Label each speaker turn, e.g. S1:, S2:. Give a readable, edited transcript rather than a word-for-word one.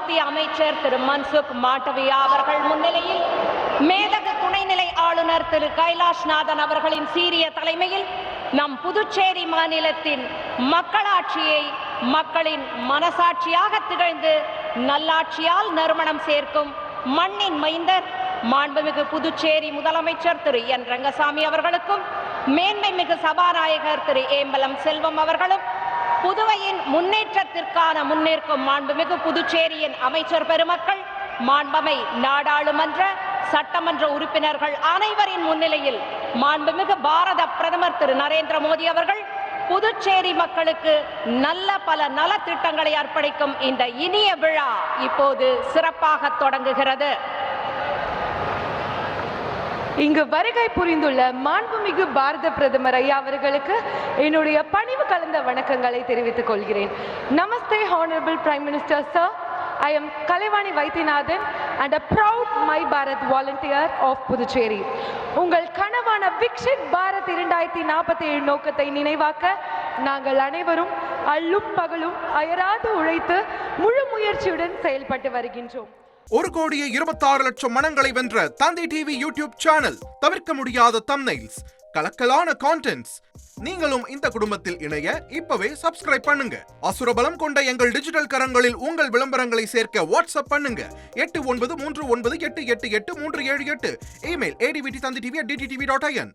S1: மத்திய அமைச்சர் திரு மன்சுக் மாண்டவியா அவர்கள் முன்னிலையில் மேதகு துணைநிலை ஆளுநர் திரு கைலாஷ்நாதன் அவர்களின் சீரிய தலைமையில் நம் புதுச்சேரி மாநிலத்தின் மக்களாட்சியை மக்களின் மனசாட்சியாக திகழ்ந்து நல்லாட்சியால் நறுமணம் சேர்க்கும் மண்ணின் மைந்தர் மாண்புமிகு புதுச்சேரி முதலமைச்சர் திரு என் ரங்கசாமி அவர்களுக்கும் மேன்மை மிகு சபாநாயகர் திரு ஏம்பலம் செல்வம் அவர்களும் புதுவையின் முன்னேற்றத்திற்கான முன்னேற்கும் மாண்புமிகு புதுச்சேரியின் அமைச்சர் பெருமக்கள் மாண்பமை நாடாளுமன்ற சட்டமன்ற உறுப்பினர்கள் அனைவரின் முன்னிலையில் மாண்புமிகு பாரத பிரதமர் திரு நரேந்திர மோடி அவர்கள் புதுச்சேரி மக்களுக்கு நல்ல பல நலத்திட்டங்களை அர்ப்பணிக்கும் இந்த இனிய விழா இப்போது சிறப்பாக தொடங்குகிறது.
S2: இங்கு வருகை புரிந்துள்ள மாண்புமிகு பாரத பிரதமர் ஐயா அவர்களுக்கு என்னுடைய பணிவு கலந்த வணக்கங்களை தெரிவித்துக் கொள்கிறேன். நமஸ்தே honourable prime minister sir. I am Kalevani Vaithinathan and a proud My Bharat volunteer of Puducherry. உங்கள் கனவான விக்ஷித் பாரத் 2047 நோக்கத்தை நினைவாக்க நாங்கள் அனைவரும் அல்லும் பகலும் அயராது உழைத்து முழு முயற்சியுடன் செயல்பட்டு வருகின்றோம்.
S3: 1,26,00,000 மனங்களை வென்ற தந்தி டிவி யூடியூப் சேனல், தவிர்க்க முடியாத தம்ப்நெயில்ஸ், கலக்கலான கான்டென்ட்ஸ். நீங்களும் இந்த குடும்பத்தில் இணைய இப்பவே சப்ஸ்கிரைப் பண்ணுங்க. அசுரபலம் கொண்ட எங்கள் டிஜிட்டல் கரங்களில் உங்கள் விளம்பரங்களை சேர்க்க வாட்ஸ்அப் பண்ணுங்க. 8939888838. Email advttv@dttv.in.